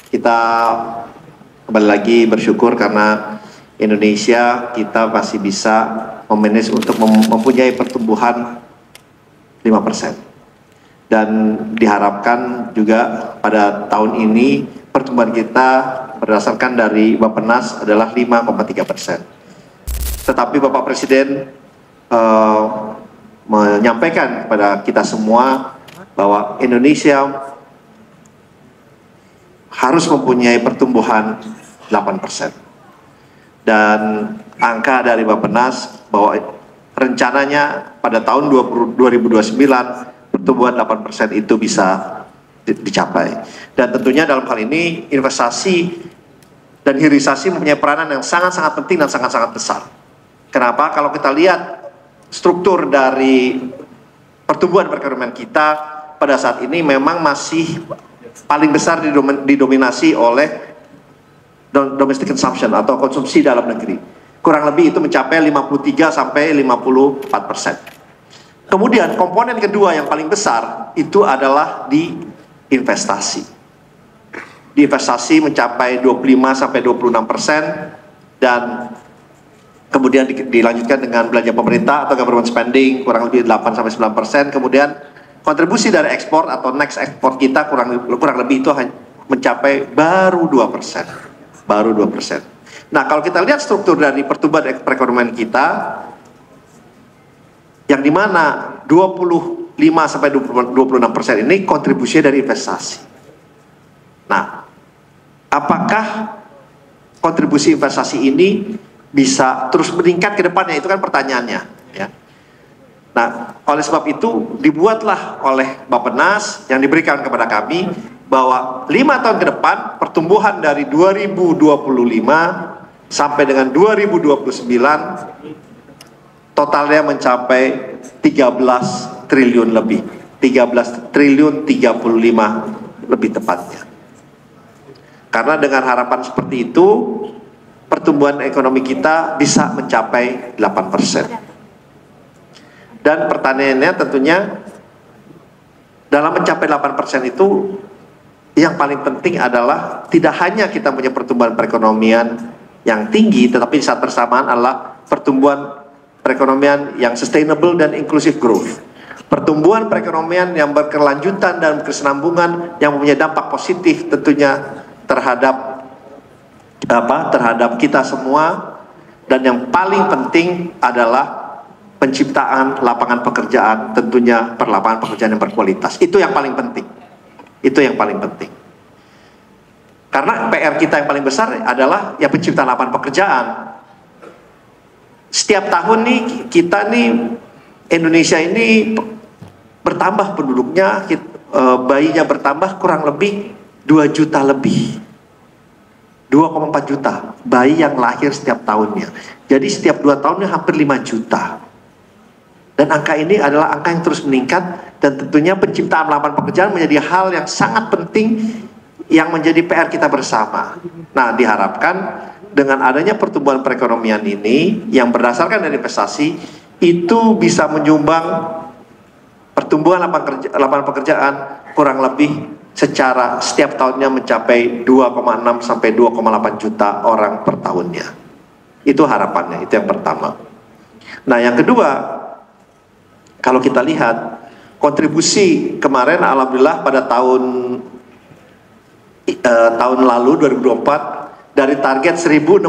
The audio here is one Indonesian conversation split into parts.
kita kembali lagi bersyukur karena Indonesia kita masih bisa memanage untuk mempunyai pertumbuhan 5%. Dan diharapkan juga pada tahun ini pertumbuhan kita berdasarkan dari Bappenas adalah 5,3%. Tetapi Bapak Presiden menyampaikan kepada kita semua bahwa Indonesia harus mempunyai pertumbuhan 8%. Dan angka dari Bappenas bahwa rencananya pada tahun 2029 pertumbuhan 8% itu bisa dicapai. Dan tentunya dalam hal ini investasi dan hilirisasi mempunyai peranan yang sangat-sangat penting dan sangat-sangat besar. Kenapa? Kalau kita lihat struktur dari pertumbuhan perekonomian kita pada saat ini memang masih paling besar didominasi oleh domestic consumption atau konsumsi dalam negeri. Kurang lebih itu mencapai 53 sampai 54%. Kemudian komponen kedua yang paling besar itu adalah di investasi. Di investasi mencapai 25 sampai 26% dan kemudian dilanjutkan dengan belanja pemerintah atau government spending kurang lebih 8 sampai 9%. Kemudian kontribusi dari ekspor atau next ekspor kita kurang lebih itu mencapai baru 2%. Baru 2%. Nah, kalau kita lihat struktur dari pertumbuhan perekonomian kita yang dimana 25 sampai 26% ini kontribusi dari investasi. Nah, apakah kontribusi investasi ini bisa terus meningkat ke depannya? Itu kan pertanyaannya, ya. Nah, oleh sebab itu dibuatlah oleh Bappenas yang diberikan kepada kami bahwa 5 tahun ke depan pertumbuhan dari 2025 sampai dengan 2029 totalnya mencapai 13 triliun lebih, 13 triliun 35 lebih tepatnya. Karena dengan harapan seperti itu pertumbuhan ekonomi kita bisa mencapai 8%. Dan pertanyaannya tentunya dalam mencapai 8% itu yang paling penting adalah tidak hanya kita punya pertumbuhan perekonomian yang tinggi, tetapi di saat bersamaan adalah pertumbuhan perekonomian yang sustainable dan inclusive growth. Pertumbuhan perekonomian yang berkelanjutan dan berkesinambungan yang mempunyai dampak positif tentunya terhadap kita semua, dan yang paling penting adalah penciptaan lapangan pekerjaan, tentunya lapangan pekerjaan yang berkualitas. Itu yang paling penting. Itu yang paling penting. Karena PR kita yang paling besar adalah ya penciptaan lapangan pekerjaan. Setiap tahun nih kita nih Indonesia ini bertambah penduduknya, bayinya bertambah kurang lebih 2 juta lebih. 2,4 juta bayi yang lahir setiap tahunnya. Jadi setiap 2 tahunnya hampir 5 juta. Dan angka ini adalah angka yang terus meningkat, dan tentunya penciptaan lapangan pekerjaan menjadi hal yang sangat penting yang menjadi PR kita bersama. Nah, diharapkan dengan adanya pertumbuhan perekonomian ini yang berdasarkan dari investasi itu bisa menyumbang pertumbuhan lapangan pekerjaan kurang lebih secara setiap tahunnya mencapai 2,6 sampai 2,8 juta orang per tahunnya. Itu harapannya, itu yang pertama. Nah, yang kedua, kalau kita lihat kontribusi kemarin alhamdulillah pada tahun lalu 2024 dari target 1.650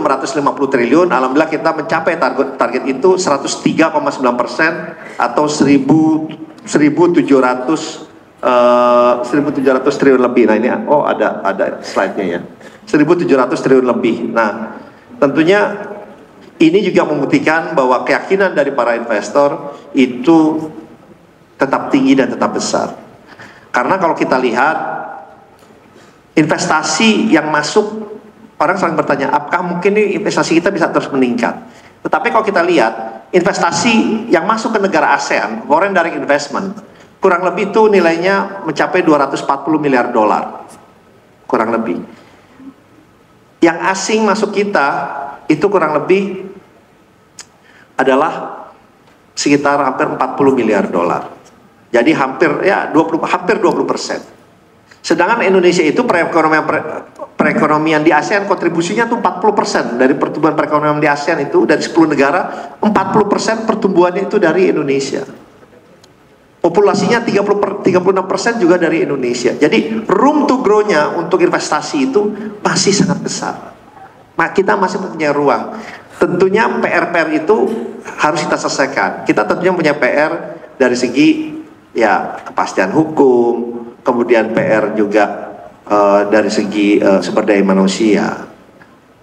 triliun, alhamdulillah kita mencapai target itu 103,9% atau 1.700 triliun lebih. Nah, ini ada slide-nya ya. 1.700 triliun lebih. Nah, tentunya ini juga membuktikan bahwa keyakinan dari para investor itu tetap tinggi dan tetap besar. Karena kalau kita lihat investasi yang masuk, orang sering bertanya, apakah mungkin ini investasi kita bisa terus meningkat? Tetapi kalau kita lihat investasi yang masuk ke negara ASEAN, foreign direct investment, kurang lebih itu nilainya mencapai 240 miliar dolar. Kurang lebih. Yang asing masuk kita itu kurang lebih adalah sekitar hampir 40 miliar dolar. Jadi hampir 20%. Sedangkan Indonesia itu perekonomian di ASEAN kontribusinya tuh 40% dari pertumbuhan perekonomian di ASEAN itu dari 10 negara, 40% pertumbuhannya itu dari Indonesia. Populasinya 36% juga dari Indonesia. Jadi room to grow-nya untuk investasi itu masih sangat besar. Kita masih punya ruang. Tentunya PR-PR itu harus kita selesaikan. Kita tentunya punya PR dari segi ya kepastian hukum, kemudian PR juga dari segi sumber daya manusia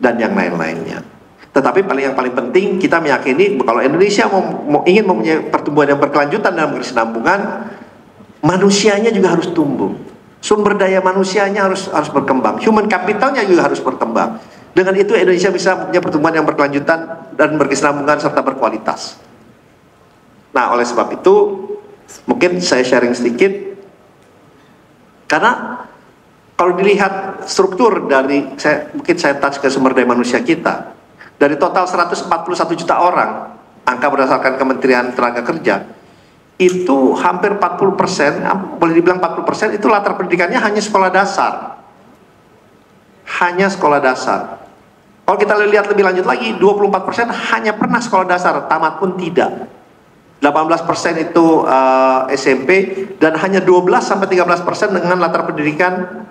dan yang lain-lainnya. Tetapi yang paling penting kita meyakini kalau Indonesia ingin mempunyai pertumbuhan yang berkelanjutan dalam kesinambungan, manusianya juga harus tumbuh. Sumber daya manusianya harus berkembang, human capitalnya juga harus berkembang. Dengan itu Indonesia bisa punya pertumbuhan yang berkelanjutan dan berkesinambungan serta berkualitas. Nah, oleh sebab itu mungkin saya sharing sedikit, karena kalau dilihat struktur dari mungkin saya touch ke sumber daya manusia kita, dari total 141 juta orang, angka berdasarkan Kementerian Tenaga Kerja, itu hampir 40%, boleh dibilang 40% itu latar pendidikannya hanya sekolah dasar. Hanya sekolah dasar. Kalau kita lihat lebih lanjut lagi, 24% hanya pernah sekolah dasar, tamat pun tidak. 18% itu SMP, dan hanya 12-13% dengan latar pendidikan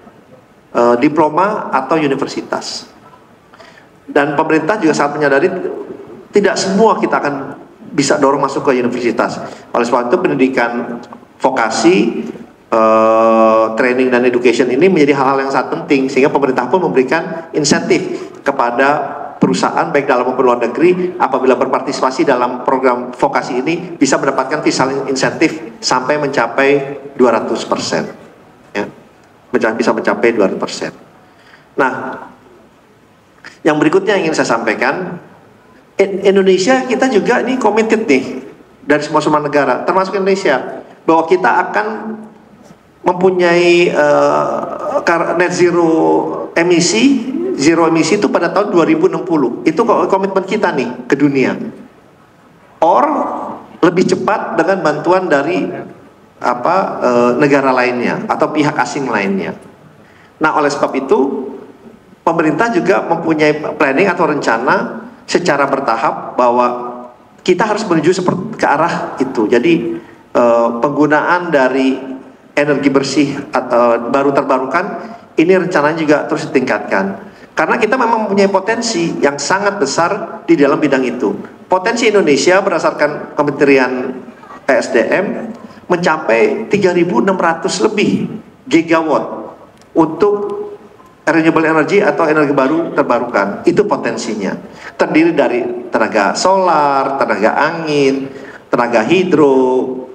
diploma atau universitas. Dan pemerintah juga sangat menyadari tidak semua kita akan bisa dorong masuk ke universitas. Oleh sebab itu pendidikan vokasi, training dan education ini menjadi hal-hal yang sangat penting, sehingga pemerintah pun memberikan insentif kepada perusahaan baik dalam maupun luar negeri apabila berpartisipasi dalam program vokasi ini bisa mendapatkan fiscal insentif sampai mencapai 200%. Ya. Bisa mencapai 200%. Nah, yang berikutnya yang ingin saya sampaikan, Indonesia kita juga ini committed nih dari semua negara, termasuk Indonesia, bahwa kita akan mempunyai net zero emisi itu pada tahun 2060. Itu komitmen kita nih ke dunia. Or lebih cepat dengan bantuan dari negara lainnya atau pihak asing lainnya. Nah, oleh sebab itu pemerintah juga mempunyai planning atau rencana secara bertahap bahwa kita harus menuju ke arah itu. Jadi penggunaan dari energi bersih atau baru terbarukan ini rencananya juga terus ditingkatkan. Karena kita memang mempunyai potensi yang sangat besar di dalam bidang itu. Potensi Indonesia berdasarkan Kementerian ESDM mencapai 3.600 lebih gigawatt untuk renewable energy atau energi baru terbarukan. Itu potensinya. Terdiri dari tenaga solar, tenaga angin, tenaga hidro,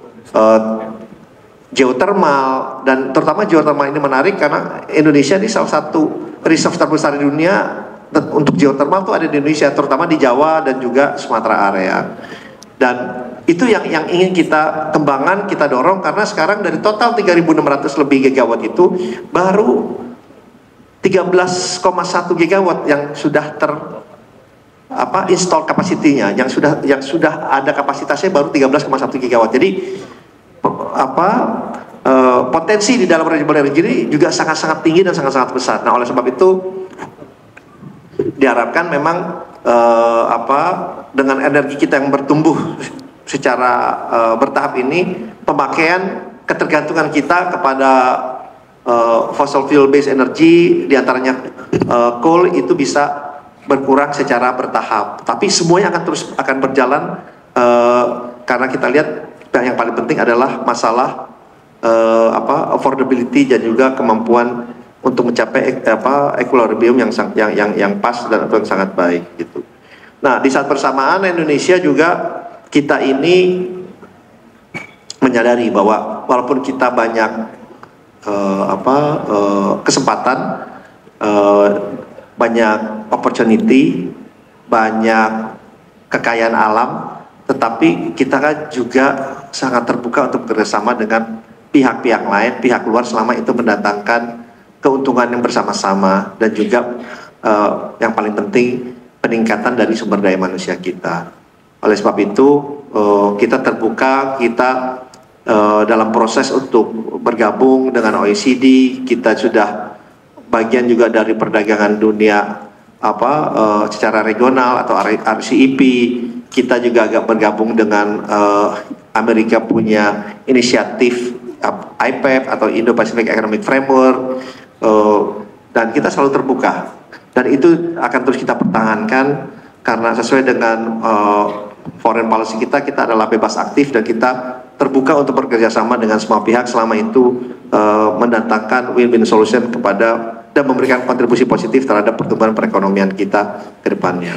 geothermal, dan terutama geothermal ini menarik karena Indonesia ini salah satu reserve terbesar di dunia untuk geothermal itu ada di Indonesia, terutama di Jawa dan juga Sumatera area. Dan itu yang ingin kita kembangkan, kita dorong, karena sekarang dari total 3.600 lebih gigawatt itu baru 13,1 gigawatt yang sudah install kapasitinya, yang sudah ada kapasitasnya baru 13,1 gigawatt. Jadi potensi di dalam renewable energy ini juga sangat-sangat tinggi dan sangat-sangat besar. Nah, oleh sebab itu diharapkan memang dengan energi kita yang bertumbuh secara bertahap ini, pemakaian ketergantungan kita kepada fossil fuel based energy, diantaranya coal, itu bisa berkurang secara bertahap. Tapi semuanya akan berjalan karena kita lihat yang paling penting adalah masalah affordability dan juga kemampuan untuk mencapai equilibrium yang pas dan yang sangat baik gitu. Nah, di saat bersamaan Indonesia juga kita ini menyadari bahwa walaupun kita banyak kesempatan, banyak opportunity, banyak kekayaan alam, tetapi kita kan juga sangat terbuka untuk bekerjasama dengan pihak-pihak lain, pihak luar, selama itu mendatangkan keuntungan yang bersama-sama, dan juga yang paling penting peningkatan dari sumber daya manusia kita. Oleh sebab itu kita terbuka, kita dalam proses untuk bergabung dengan OECD, kita sudah bagian juga dari perdagangan dunia secara regional atau RCEP. Kita juga agak bergabung dengan Amerika punya inisiatif IPEF atau Indo-Pacific Economic Framework, dan kita selalu terbuka, dan itu akan terus kita pertahankan karena sesuai dengan foreign policy kita adalah bebas aktif dan kita terbuka untuk bekerja sama dengan semua pihak selama itu mendatangkan win-win solution kepada dan memberikan kontribusi positif terhadap pertumbuhan perekonomian kita ke depannya.